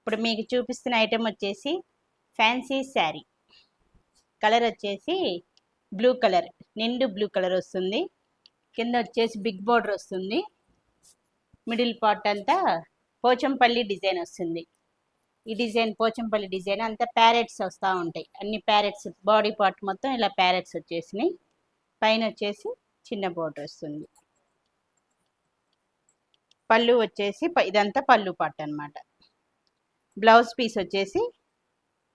ఇప్పుడు మీకు చూపిస్తున్న ఐటెం వచ్చేసి ఫ్యాన్సీ శారీ. కలర్ వచ్చేసి బ్లూ కలర్, నిండు బ్లూ కలర్ వస్తుంది. కింద వచ్చేసి బిగ్ బోర్డర్ వస్తుంది. మిడిల్ పార్ట్ అంతా పోచంపల్లి డిజైన్ వస్తుంది. ఈ డిజైన్ పోచంపల్లి డిజైన్ అంతా ప్యారెట్స్ వస్తూ ఉంటాయి. అన్ని ప్యారెట్స్, బాడీ పార్ట్ మొత్తం ఇలా ప్యారెట్స్ వచ్చేసినాయి. పైన వచ్చేసి చిన్న బోర్డర్ వస్తుంది. పళ్ళు వచ్చేసి ఇదంతా పళ్ళు పార్ట్ అన్నమాట. బ్లౌజ్ పీస్ వచ్చేసి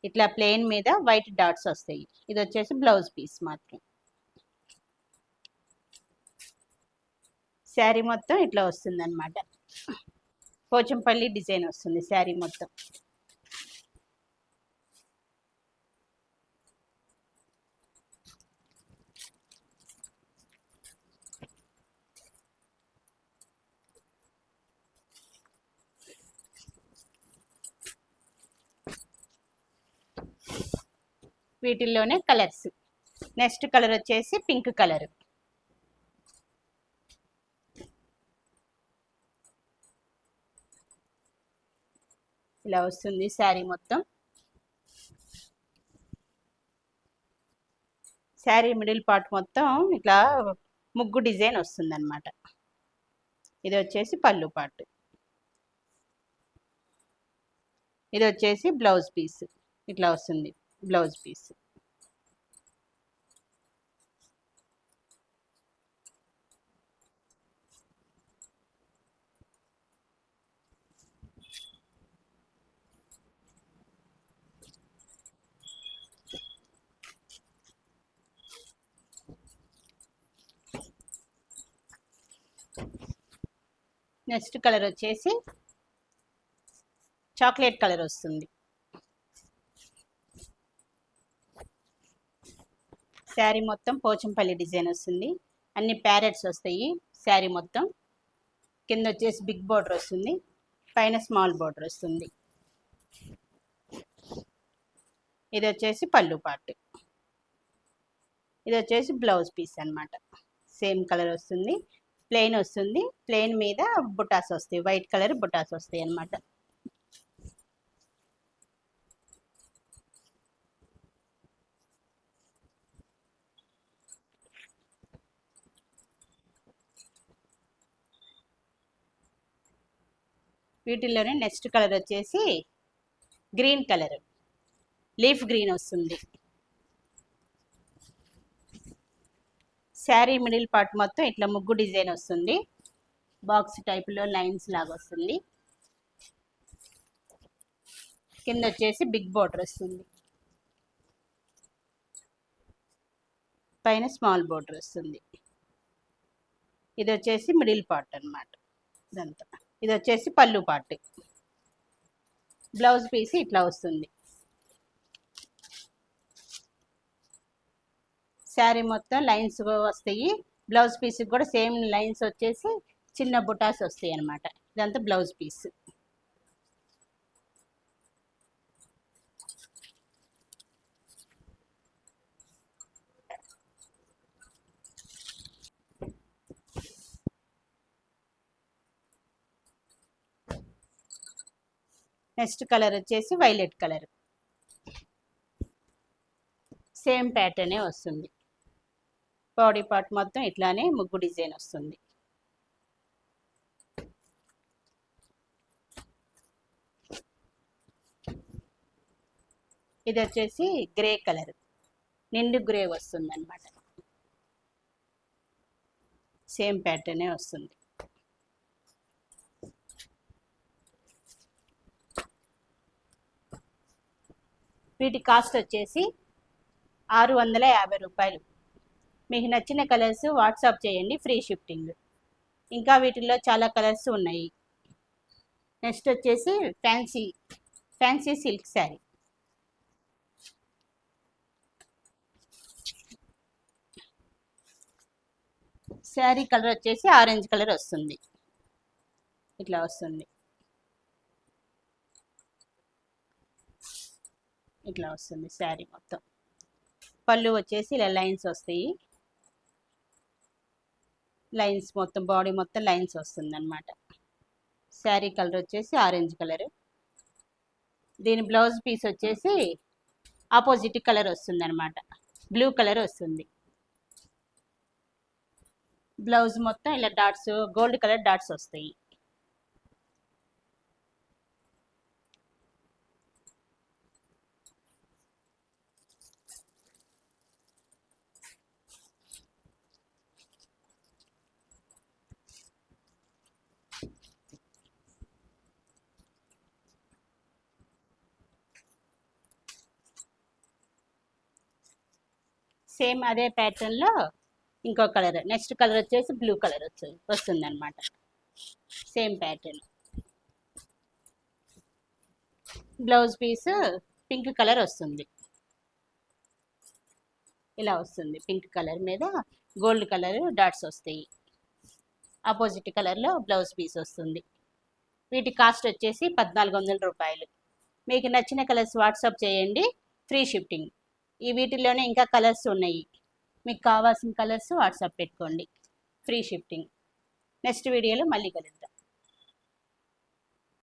ఇట్లా ప్లెయిన్ మీద వైట్ డాట్స్ వస్తాయి. ఇది వచ్చేసి బ్లౌజ్ పీస్ మాత్రం. శారీ మొత్తం ఇట్లా వస్తుంది అన్నమాట. పోచంపల్లి డిజైన్ వస్తుంది శారీ మొత్తం. వీటిల్లోనే కలర్స్. నెక్స్ట్ కలర్ వచ్చేసి పింక్ కలర్. ఇలా వస్తుంది శారీ మొత్తం. శారీ మిడిల్ పార్ట్ మొత్తం ఇట్లా ముగ్గు డిజైన్ వస్తుంది అన్నమాట. ఇది వచ్చేసి పళ్ళు పార్ట్. ఇది వచ్చేసి బ్లౌజ్ పీస్. ఇట్లా వస్తుంది బ్లౌజ్ పీస్. నెక్స్ట్ కలర్ వచ్చేసి చాక్లెట్ కలర్ వస్తుంది. శారీ మొత్తం పోచంపల్లి డిజైన్ వస్తుంది. అన్ని ప్యారెట్స్ వస్తాయి శారీ మొత్తం. కింద వచ్చేసి బిగ్ బోర్డర్ వస్తుంది, పైన స్మాల్ బోర్డర్ వస్తుంది. ఇది వచ్చేసి పళ్ళు పార్ట్. ఇది వచ్చేసి బ్లౌజ్ పీస్ అన్నమాట. సేమ్ కలర్ వస్తుంది, ప్లెయిన్ వస్తుంది. ప్లెయిన్ మీద బుటాస్ వస్తాయి, వైట్ కలర్ బుటాస్ వస్తాయి అన్నమాట. వీటిల్లోనే నెక్స్ట్ కలర్ వచ్చేసి గ్రీన్ కలర్, లీఫ్ గ్రీన్ వస్తుంది. శారీ మిడిల్ పార్ట్ మొత్తం ఇట్లా ముగ్గు డిజైన్ వస్తుంది. బాక్స్ టైప్లో లైన్స్ లాగా వస్తుంది. కింద వచ్చేసి బిగ్ బోర్డర్ వస్తుంది, పైన స్మాల్ బోర్డర్ వస్తుంది. ఇది వచ్చేసి మిడిల్ పార్ట్ అన్నమాట ఇదంతా. ఇది వచ్చేసి పళ్ళు పార్ట్. బ్లౌజ్ పీస్ ఇట్లా వస్తుంది. శారీ మొత్తం లైన్స్ వస్తాయి. బ్లౌజ్ పీస్కి కూడా సేమ్ లైన్స్ వచ్చేసి చిన్న బుటాస్ వస్తాయి అన్నమాట. ఇదంతా బ్లౌజ్ పీస్. నెక్స్ట్ కలర్ వచ్చేసి వైలెట్ కలర్. సేమ్ ప్యాటర్నే వస్తుంది. బాడీ పార్ట్ మొత్తం ఇట్లానే ముగ్గు డిజైన్ వస్తుంది. ఇది వచ్చేసి గ్రే కలర్, నిండు గ్రే వస్తుంది అన్నమాట. సేమ్ ప్యాటర్నే వస్తుంది. వీటి కాస్ట్ వచ్చేసి 650 రూపాయలు. మీకు నచ్చిన కలర్స్ వాట్సాప్ చేయండి, ఫ్రీ షిఫ్టింగ్. ఇంకా వీటిల్లో చాలా కలర్స్ ఉన్నాయి. నెక్స్ట్ వచ్చేసి fancy silk sari. Sari colour వచ్చేసి ఆరెంజ్ కలర్ వస్తుంది. ఇట్లా వస్తుంది. ఇట్లా వస్తుంది శారీ మొత్తం. పళ్ళు వచ్చేసి ఇలా లైన్స్ వస్తాయి. లైన్స్ మొత్తం బాడీ మొత్తం లైన్స్ వస్తుంది అన్నమాట. శారీ కలర్ వచ్చేసి ఆరెంజ్ కలర్. దీని బ్లౌజ్ పీస్ వచ్చేసి ఆపోజిట్ కలర్ వస్తుంది అనమాట, బ్లూ కలర్ వస్తుంది. బ్లౌజ్ మొత్తం ఇలా డాట్స్, గోల్డ్ కలర్ డాట్స్ వస్తాయి. సేమ్ అదే ప్యాటర్న్లో ఇంకో కలర్, నెక్స్ట్ కలర్ వచ్చేసి బ్లూ కలర్ వస్తుంది అనమాట. Same pattern. Blouse piece pink colour వస్తుంది, ఇలా వస్తుంది. పింక్ కలర్ మీద గోల్డ్ కలర్ డాట్స్ వస్తాయి. ఆపోజిట్ కలర్లో బ్లౌజ్ పీస్ వస్తుంది. వీటి కాస్ట్ వచ్చేసి 1400 రూపాయలు. మీకు నచ్చిన కలర్స్ వాట్సాప్ చేయండి, ఫ్రీ షిఫ్టింగ్. ఈ వీటిల్లోనే ఇంకా కలర్స్ ఉన్నాయి, మీకు కావాల్సిన కలర్స్ వాట్సాప్ పెట్టుకోండి, ఫ్రీ షిఫ్టింగ్. నెక్స్ట్ వీడియోలో మళ్ళీ కలుద్దాం.